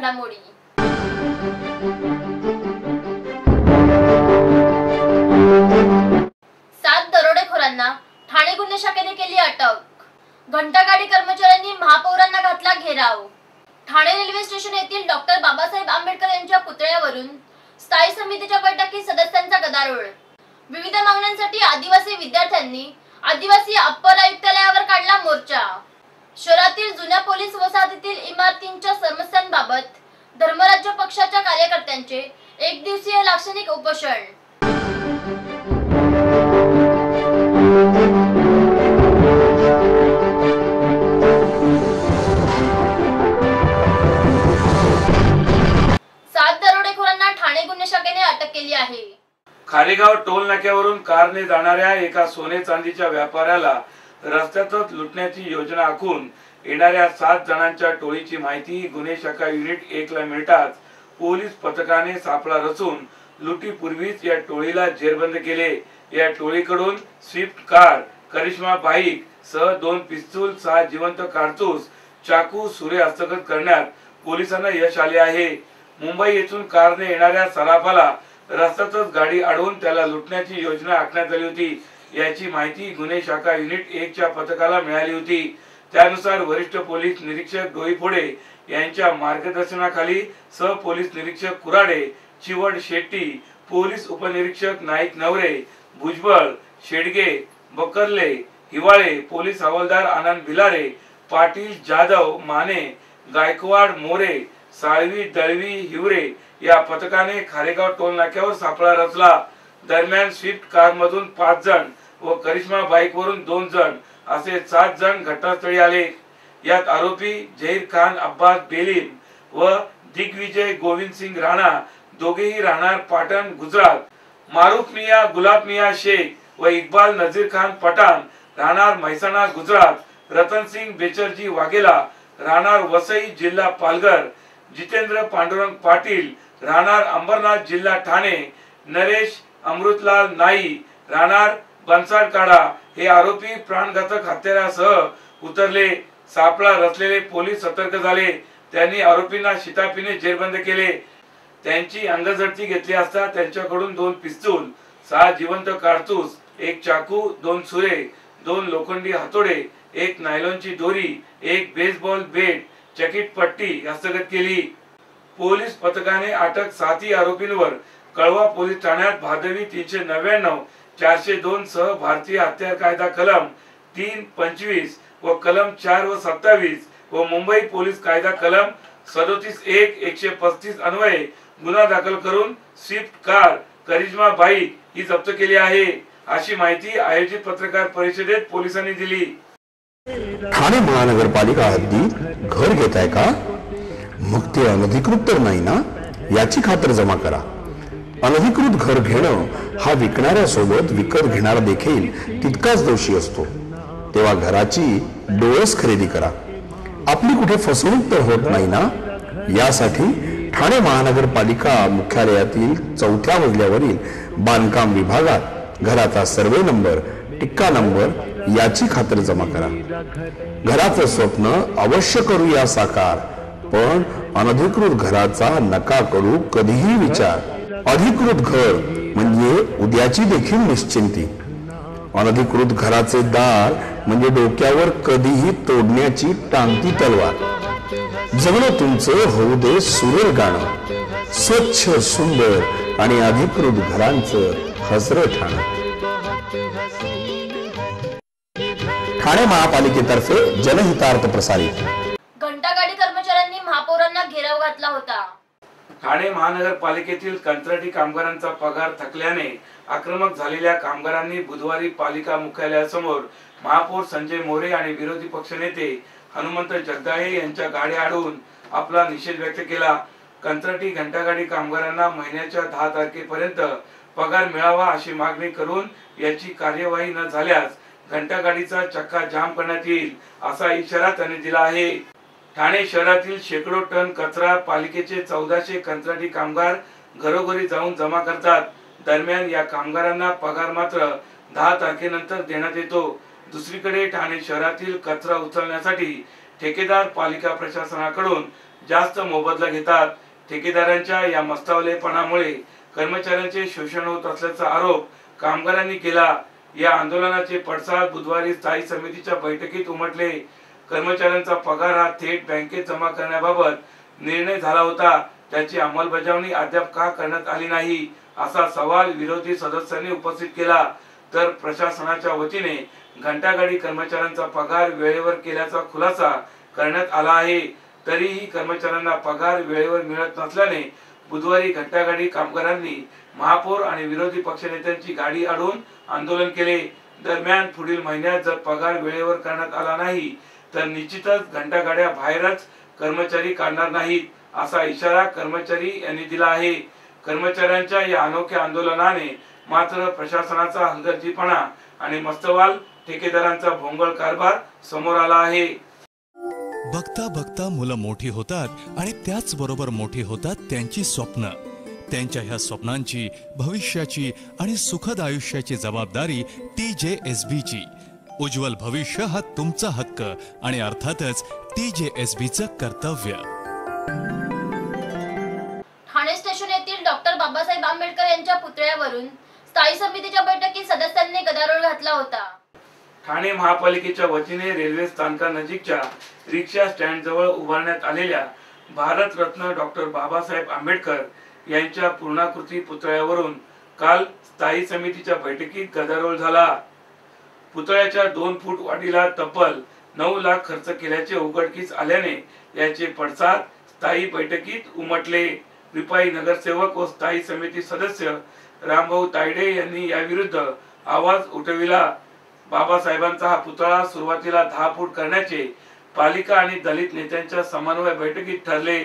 घडामोडी। सात दरोडेखोरांना ठाणे गुन्हे शाखेने केली अटक। घंटागाडी कर्मचाऱ्यांनी महापौरांना घातला घेराव। ठाणे रेल्वे स्टेशन येथील डॉक्टर बाबासाहेब आंबेडकर यांच्या पुतळ्यावरून स्थायी समितीच्या बैठकीत सदस्यांचा गदारोळ। विविध मागण्यांसाठी आदिवासी विद्यार्थ्यांनी आदिवासी अप्पर आयुक्तालयावर काढला मोर्चा। शहरातील जुन्या पोलीस वसाहतीतील इमारतींच्या समस्यांबाबत धर्मराज्य पक्षाच्या कार्यकर्त्यांचे एक दिवसीय लाक्षणिक उपोषण। सात दरोडेखोरांना ठाणे गुन्हे शाखेने अटक केली आहे। खारेगाव टोल नाक्यावरून कारने जाणाऱ्या एका सोने चांदीच्या व्यापाऱ्याला रस्त्यातच लुटण्याची योजना आखून येणाऱ्या 7 जणांच्या टोळीची माहिती गुन्हे शाखा युनिट 1 ला मिळताच पोलीस पथकाने सापळा रचून लुटीपूर्वीच या टोळीला जेरबंद केले। या टोळीकडून स्विफ्ट कार, करिश्मा बाईक सह 2 पिस्तूल, 6 जिवंत कारतूस, चाकू, सुरे हस्तगत करण्यात पोलिसांना यश आले आहे। मुंबई येथून कारने येणाऱ्या सराफाला रस्त्यातच गाडी अडवून त्याला लुटण्याची योजना आखण्यात आली होती। याची माहिती गुन्हे शाखा युनिट 1 च्या पथकाला मिळाली होती। त्यानुसार वरिष्ठ पोलीस निरीक्षक डोईफोडे यांच्या मार्गदर्शनाखाली सह पोलीस निरीक्षक कुराडे, चिवड शेट्टी, पोलीस उपनिरीक्षक नाईक नवरे, भुजबळ, शेडगे, बकरले, हिवाळे, पोलीस हवालदार आनंद भिलारे, पाटील, जाधव, माने, गायकवाड, मोरे, साळवी, दळवी, हिवरे या पथकाने खारेगाव टोल नाक्यावर सापळा रचला। दरम्यान स्विफ्ट कार मधून 5 जण व करिश्मा बाईक वरून 2 जण असे 7 जण घटनास्थळी आले। यात आरोपी जहीर खान अब्बास बेलीम व दिग्विजय गोविंद सिंग राणा दोघेही राहणार पाटण गुजरात, मारूफ मिया गुलाब मिया शेख व इक्बाल नजीर खान पठाण राहणार म्हैसाणा गुजरात, रतन सिंग बेचरजी वाघेला राहणार वसई जिल्हा पालघर, जितेंद्र पांडुरंग पाटील राहणार अंबरनाथ जिल्हा ठाणे, नरेश अमृतलाल नाई राहणार बनसाडकाडा हे आरोपी प्राणघातक हत्यारासह उतरले। सापळा रचलेले पोलीस सतर्क झाले। त्यांनी आरोपींना शिताफीने जेरबंद केले। त्यांची अंगझडती घेतली असता त्यांच्याकडून 2 पिस्तूल, 6 जिवंत कारतूस, 1 चाकू, 2 सुरे, 2 लोखंडी हातोडे, 1 नायलॉनची दोरी, 1 बेसबॉल बॅट, चकीत पट्टी हस्तगत केली। पोलीस पथकाने अटक 7 आरोपींवर कळवा पोलीस ठाण्यात भादवी 399, 402 सह भारतीय हत्यार कायदा कलम 325 व कलम 4 व 27 व मुंबई पोलीस कायदा कलम 37(1), 135 अन्वये गुन्हा दाखल करून स्विफ्ट कार, करिश्मा बाईक ही जप्त केली आहे, अशी माहिती आयोजित पत्रकार परिषदेत पोलिसांनी दिली। ठाणे महानगरपालिका हद्दीत घर घेताय का? मग ते अनधिकृत तर नाही ना, याची खातर जमा करा। अनधिकृत घर घेणं हा विकणाऱ्यासोबत विकत घेणारा देखील तितकाच दोषी असतो। तेव्हा घराची डोळस खरेदी करा। आपली कुठे फसवणूक तर होत नाही ना, यासाठी ठाणे महानगरपालिका मुख्यालयातील 4थ्या मजल्यावरील बांधकाम विभागात घराचा सर्वे नंबर, टिक्का नंबर याची खातर जमा करा। घराचं स्वप्न अवश्य करूया साकार, पण अनधिकृत घराचा नका करू कधीही विचार। अधिकृत घर म्हणजे उद्याची देखील निश्चिंती। अनधिकृत घराचे दार म्हणजे डोक्यावर कधीही तोडण्याची टांगती तलवार। जगणं तुमचं होऊ दे सुरेल गाणं, स्वच्छ सुंदर आणि अधिकृत घरांचं हसरं ठाणं। ठाणे महापालिकेतर्फे जनहितार्थ प्रसारित। घंटागाडी कर्मचाऱ्यांनी महापौरांना घेराव घातला होता। ठाणे महानगरपालिकेतील कंत्राटी कामगारांचा पगार थकल्याने आक्रमक झालेल्या कामगारांनी बुधवारी पालिका मुख्यालयासमोर महापौर संजय मोरे आणि विरोधी पक्षनेते हनुमंत जगदाळे यांच्या गाड्या अडवून आपला निषेध व्यक्त केला। कंत्राटी घंटागाडी कामगारांना महिन्याच्या 10 तारखेपर्यंत पगार मिळावा अशी मागणी करून याची कार्यवाही न झाल्यास घंटागाडीचा चक्का जाम करण्यात येईल असा इशारा त्यांनी दिला आहे। ठाणे शहरातील शेकडो टन कचरा पालिकेचे 1400 कंत्राटी कामगार घरोघरी जाऊन जमा करतात। दरम्यान या कामगारांना पगार मात्र 10 तारखेनंतर देण्यात येतो। दुसरीकडे ठाणे शहरातील कचरा उचलण्यासाठी ठेकेदार पालिका प्रशासनाकडून जास्त मोबदला घेतात। ठेकेदारांच्या या मस्तावलेपणामुळे कर्मचाऱ्यांचे शोषण होत असल्याचा आरोप कामगारांनी केला। या आंदोलनाचे पडसाद बुधवारी स्थायी समितीच्या बैठकीत उमटले। कर्मचाऱ्यांचा पगार हा थेट बँकेत जमा करण्याबाबत निर्णय झाला होता, त्याची अंमलबजावणी अद्याप का करण्यात आली नाही असा सवाल विरोधी सदस्यांनी उपस्थित केला। तर प्रशासनाच्या वतीने घंटागाडी कर्मचाऱ्यांचा पगार वेळेवर केल्याचा खुलासा करण्यात आला आहे। तरीही कर्मचाऱ्यांना पगार वेळेवर मिळत नसल्याने बुधवारी घंटागाडी कामगारांनी महापौर आणि विरोधी पक्षनेत्यांची गाडी अडवून आंदोलन केले। दरम्यान पुढील महिन्यात जर पगार वेळेवर करण्यात आला नाही तर निश्चितच घंटागाड्या बाहेरच कर्मचारी काढणार नाहीत असा इशारा कर्मचारी यांनी दिला आहे। कर्मचाऱ्यांच्या या अनोख्या आंदोलनाने मात्र प्रशासनाचा हलगर्जीपणा आणि मस्तवाल ठेकेदारांचा भोंगळ कारभार समोर आला आहे। बघता बघता मुलं मोठी होतात आणि त्याच बरोबर मोठी होतात त्यांची स्वप्न। त्यांच्या ह्या स्वप्नांची, भविष्याची आणि सुखद आयुष्याची जबाबदारी TJSB ची। उज्ज्वल भविष्य हा तुमचा हक्क आणि अर्थातच TJSB चं कर्तव्य। ठाणे स्टेशन येथील डॉक्टर बाबासाहेब आंबेडकर यांच्या पुतळ्यावरून स्थायी समितीच्या बैठकीत सदस्यांनी गदारोळ घातला होता। ठाणे महापालिकेच्या वतीने रेल्वे स्थानकानजीकच्या रिक्षा स्टँड जवळ उभारण्यात आलेल्या भारतरत्न डॉक्टर बाबासाहेब आंबेडकर यांच्या पूर्णाकृती पुतळ्यावरून काल स्थायी समितीच्या बैठकीत गदारोळ झाला। पुतळ्याच्या 2 फूट वाढीला तब्बल 9 लाख खर्च केल्याचे उघडकीस आल्याने याचे पडसाद स्थायी बैठकीत उमटले। रिपाई नगरसेवक व स्थायी समिती सदस्य रामभाऊ तायडे यांनी याविरुद्ध आवाज उठविला। बाबासाहेबांचा हा पुतळा सुरुवातीला 10 फूट करण्याचे पालिका आणि दलित नेत्यांच्या समन्वय बैठकीत ठरले।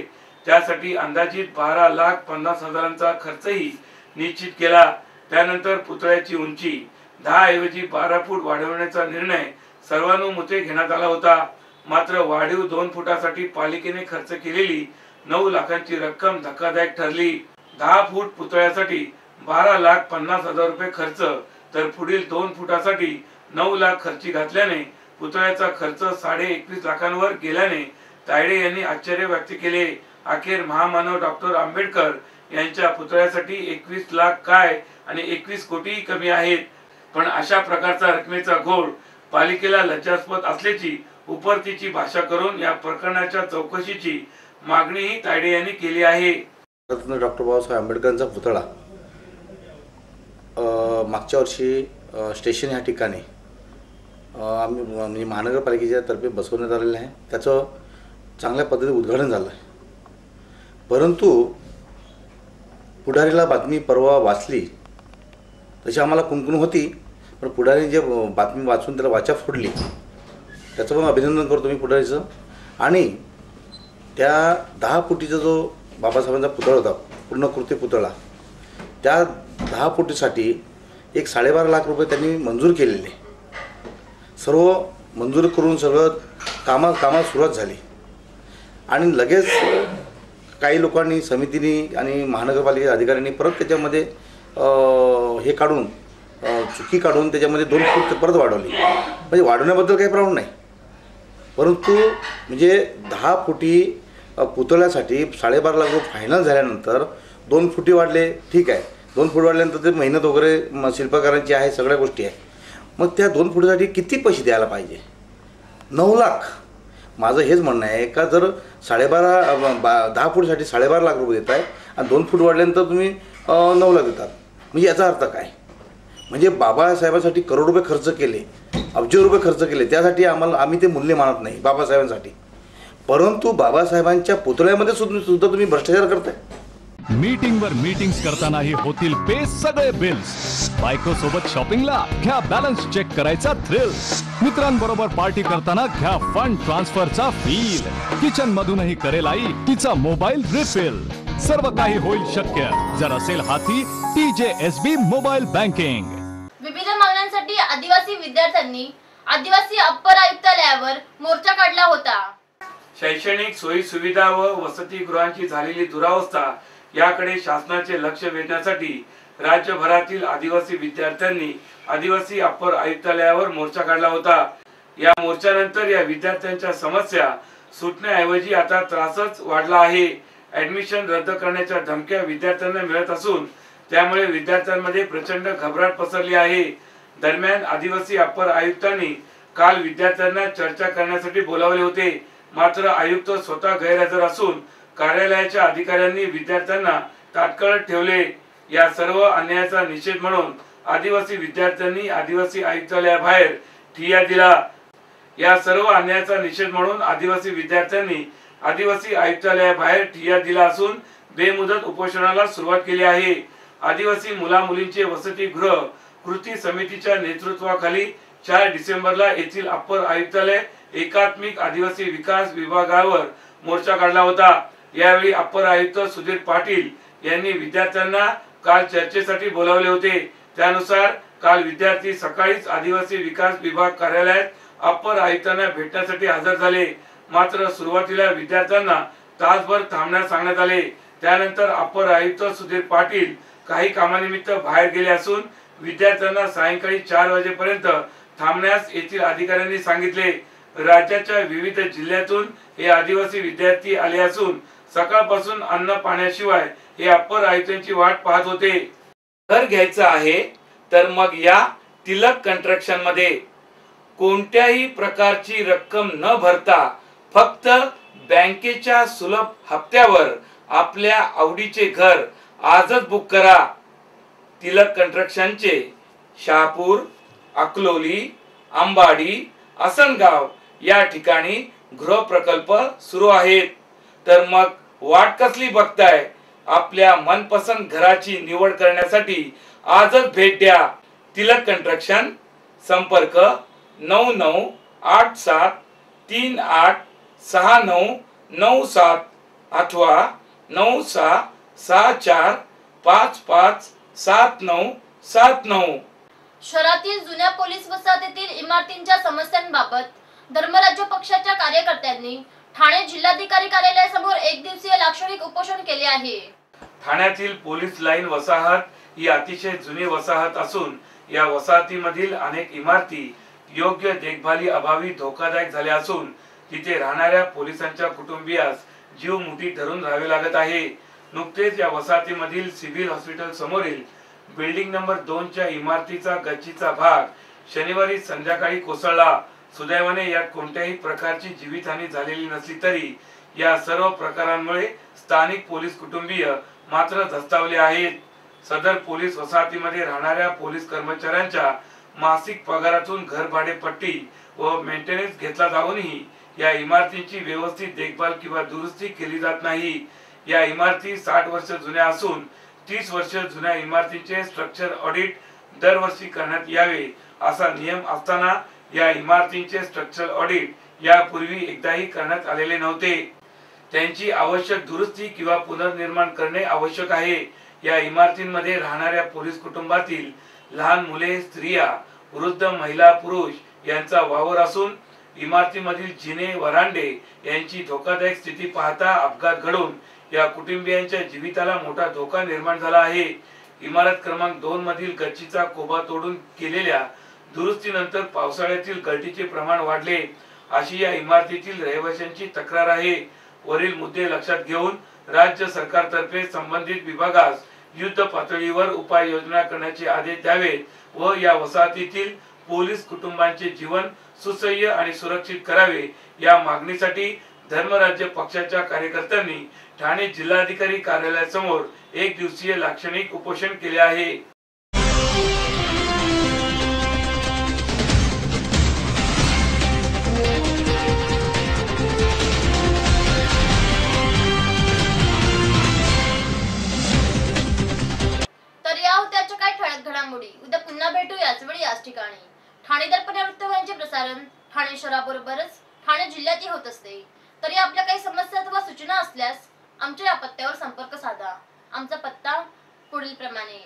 त्यासाठी अंदाजित 12,50,000चा खर्चही निश्चित केला। त्यानंतर पुतळ्याची उंची 10 ऐवजी 12 फूट वाढवण्याचा निर्णय सर्वानुमते घेण्यात आला होता। मात्र वाढीव 2 फुटासाठी पालिकेने खर्च केलेली 9 लाखांची रक्कम धक्कादायक ठरली। 10 फूट पुतळ्यासाठी 12,50,000 रुपये खर्च तर पुढील 2 फुटासाठी 9 लाख खर्ची घातल्याने पुतळ्याचा खर्च 21.5 लाखांवर गेल्याने तायडे यांनी आश्चर्य व्यक्त केले। अखेर महामानव डॉक्टर आंबेडकर यांच्या पुतळ्यासाठी 21 लाख काय आणि 21 कोटी कमी आहेत, पण अशा प्रकारचा रकमेचा घोळ पालिकेला लज्जास्पद असल्याची उपरतीची भाषा करून या प्रकरणाच्या चौकशीची मागणीही तायडे यांनी केली आहे। डॉक्टर बाबासाहेब आंबेडकरांचा पुतळा मागच्या वर्षी स्टेशन या ठिकाणी आम्ही म्हणजे महानगरपालिकेच्या तर्फे बसवण्यात आलेलं आहे। त्याचं चांगल्या पद्धतीने उद्घाटन झालं आहे। परंतु पुढारीला बातमी परवा वाचली तशी आम्हाला कुणकुण होती, पण पुढारीने जे बातमी वाचून त्याला वाचा फोडली त्याचं पण अभिनंदन करतो मी पुढारीचं। आणि त्या 10 फुटीचा जो बाबासाहेबांचा पुतळा होता, पूर्णकृती पुतळा, त्या 10 फुटीसाठी 12.5 लाख रुपये त्यांनी मंजूर केलेले। सर्व मंजूर करून सगळं कामात सुरुवात झाली आणि लगेच काही लोकांनी, समितीने आणि महानगरपालिका अधिकाऱ्यांनी परत त्याच्यामध्ये हे काढून चुकी काढून त्याच्यामध्ये 2 फूट परत वाढवली। म्हणजे वाढवण्याबद्दल काही प्रॉब्लेम नाही, परंतु म्हणजे 10 फुटी पुतळ्यासाठी 12.5 लाख रुपये फायनल झाल्यानंतर 2 फुटी वाढले, ठीक आहे। 2 फूट वाढल्यानंतर ते मेहनत वगैरे शिल्पकारांची आहे, सगळ्या गोष्टी आहे। मग त्या 2 फुटासाठी किती पैसे द्यायला पाहिजे? 9 लाख। माझं हेच म्हणणं आहे का जर 10 फूटसाठी 12.5 लाख रुपये देत आहे आणि 2 फूट वाढल्यानंतर तुम्ही 9 लाख देतात, म्हणजे याचा अर्थ काय? म्हणजे बाबासाहेबांसाठी करोड रुपये खर्च केले, अब्ज रुपये खर्च केले, त्यासाठी आम्ही ते मूल्य मानत नाही बाबासाहेबांसाठी, परंतु बाबासाहेबांच्या पुतळ्यामध्ये सुद्धा तुम्ही भ्रष्टाचार करताय। मीटिंगवर मीटिंग्स करतानाही होतील पे सगळे बिल्स। बायको सोबत शॉपिंगला घ्या बॅलन्स चेक करायचा थ्रिल। मित्रांबरोबर पार्टी करताना घ्या फंड ट्रान्सफरचा फील। किचन मधूनही करेल आई तिचा मोबाईल रिफिल। सर्व काही होईल शक्य जर असेल हाती TJSB मोबाईल बँकिंग। विविध मागण्यांसाठी आदिवासी विद्यार्थ्यांनी आदिवासी अप्पर आयुक्तालयावर मोर्चा काढला होता। शैक्षणिक सोयी सुविधा व वसतिगृहांची झालेली दुरावस्था याकडे शासनाचे लक्ष वेधण्यासाठी राज्यभरातील आदिवासी विद्यार्थ्यांनी आदिवासी अप्पर आयुक्तालयावर मोर्चा काढला होता। या मोर्चानंतर या विद्यार्थ्यांच्या समस्या सुटण्याऐवजी आता त्रासच वाढला आहे. ऍडमिशन रद्द करण्याच्या धमक्या विद्यार्थ्यांना मिळत असून त्यामुळे विद्यार्थ्यांमध्ये प्रचंड घबराट पसरली आहे. दरम्यान आदिवासी अप्पर आयुक्तांनी काल विद्यार्थ्यांना चर्चा करण्यासाठी बोलावले होते, मात्र आयुक्त स्वतः गैरहजर असून कार्यालयाच्या अधिकाऱ्यांनी विद्यार्थ्यांना तात्काळ ठेवले. या सर्व अन्यायाचा निषेध म्हणून आदिवासी विद्यार्थ्यांनी आदिवासी आयुक्तालयाबाहेर ठिय्या दिला. या सर्व अन्यायाचा निषेध म्हणून आदिवासी विद्यार्थ्यांनी आदिवासी आयुक्तालयाबाहेर ठिय्या दिला असून बेमुदत उपोषणाला सुरुवात केली आहे. आदिवासी मुला मुलींचे वसतिगृह कृती समितीच्या नेतृत्वाखाली 4 डिसेंबरला येथील अप्पर आयुक्तालय एकात्मिक आदिवासी विकास विभागावर मोर्चा काढला होता. यावेळी अप्पर आयुक्त सुधीर पाटील यांनी विद्यार्थ्यांना काल चर्चेसाठी बोलावले होते. त्यानुसार काल विद्यार्थी सकाळीच आदिवासी विकास विभाग कार्यालयात अप्पर आयुक्तांना भेटण्यासाठी हजर झाले. मात्र सुरुवातीला विद्यार्थ्यांना तासभर थांबण्यास सांगण्यात आले. त्यानंतर अप्पर आयुक्त सुधीर पाटील काही कामानिमित्त बाहेर गेले असून विद्यार्थ्यांना सायंकाळी 4 वाजेपर्यंत थांबण्यास येथील अधिकाऱ्यांनी सांगितले. राज्याच्या विविध जिल्ह्यातून हे आदिवासी विद्यार्थी आले असून सकाळपासून अन्न पाण्याशिवाय हे अप्पर आयुक्तांची वाट पाहत होते. घर घ्यायचं आहे तर मग या तिलक कन्स्ट्रक्शन मध्ये कोणत्याही प्रकारची रक्कम न भरता फक्त बँकेच्या सुलभ हप्त्यावर आपल्या आवडीचे घर आजच बुक करा. तिलक कन्स्ट्रक्शनचे शहापूर, अकलोली, अंबाडी, असनगाव या ठिकाणी गृह प्रकल्प सुरू आहेत. तर मग वाट कसली बघताय? आपल्या मनपसंत घराची निवड करण्यासाठी आजच भेट द्या. तिलक कन्स्ट्रक्शन, संपर्क 9987386997 अथवा 9664557979. शहरातील जुन्या पोलीस वसाहतीतील इमारतींच्या समस्यांबाबत धर्मराज्य पक्षाच्या कार्यकर्त्यांनी ठाणे जिल्हाधिकारी कार्यालयासमोर 1 दिवसीय लाक्षणिक उपोषण केले आहे. ठाण्यातील पोलीस लाईन वसाहत ही अतिशय जुनी वसाहत असून या वसाहतीमधील अनेक इमारती योग्य देखभाली अभावी धोकादायक झाल्या असून तिथे राहणाऱ्या पोलिसांच्या कुटुंबियास जीव मुठीत धरून राहावे लागत आहे. नुकतेच या वसाहतीमधील सिव्हिल हॉस्पिटल समोरील बिल्डिंग नंबर 2 च्या इमारतीचा गच्चीचा भाग शनिवारी संध्याकाळी कोसळला. सुदैवाने यात कोणत्याही प्रकारची जीवितहानी झालेली नसली तरी या सर्व प्रकारांमुळे स्थानिक पोलीस कुटुंबीय मात्र धास्तावले आहेत. सदर पोलीस वसाहतीमध्ये राहणाऱ्या पोलीस कर्मचाऱ्यांच्या मासिक पगारातून घर भाडेपट्टी व मेंटेनन्स घेतला जाऊनही या इमारतींची व्यवस्थित देखभाल किंवा दुरुस्ती केली जात नाही. या इमारती 60 वर्ष जुन्या असून 30 वर्ष जुन्या इमारतींचे स्ट्रक्चर ऑडिट दरवर्षी करण्यात यावे असा नियम असताना या इमारतींचे स्ट्रक्चर ऑडिट यापूर्वी एकदाही करण्यात आलेले नव्हते. त्यांची आवश्यक दुरुस्ती किंवा पुनर्निर्माण करणे आवश्यक आहे. या इमारतींमध्ये राहणाऱ्या पोलीस कुटुंबातील लहान मुले, स्त्रिया, वृद्ध महिला, पुरुष यांचा वावर असून इमारतीमधील जिने, वरांडे यांची धोकादायक स्थिती पाहता अपघात घडून या कुटुंबियांच्या जीविताला मोठा धोका निर्माण झाला आहे. इमारत क्रमांक 2 मधील गच्चीचा कोबा तोडून केलेल्या दुरुस्तीनंतर पावसाळ्यातील गळतीचे प्रमाण वाढले अशी या इमारतीतील रहिवाशांची तक्रार आहे. वरील मुद्दे लक्षात घेऊन राज्य सरकारतर्फे संबंधित विभागास युद्ध पातळीवर उपाययोजना करण्याचे आदेश द्यावेत व या वसाहतीतील पोलीस कुटुंबांचे जीवन सुसह्य आणि सुरक्षित करावे या मागणीसाठी धर्मराज्य पक्षाच्या कार्यकर्त्यांनी ठाणे जिल्हाधिकारी कार्यालयासमोर 1 दिवसीय लाक्षणिक उपोषण केले आहे. तर या होत्या आजच्या काही ठळक घडामोडी. उद्या पुन्हा भेटू याच वेळी याच ठिकाणी. ठाणे दर्पण या वृत्तवाहिनीचे प्रसारण ठाणे शहराबरोबरच ठाणे जिल्ह्यातही होत असते. तरी आपल्या काही समस्या अथवा सूचना असल्यास आमच्या या पत्त्यावर संपर्क साधा. आमचा पत्ता पुढील प्रमाणे.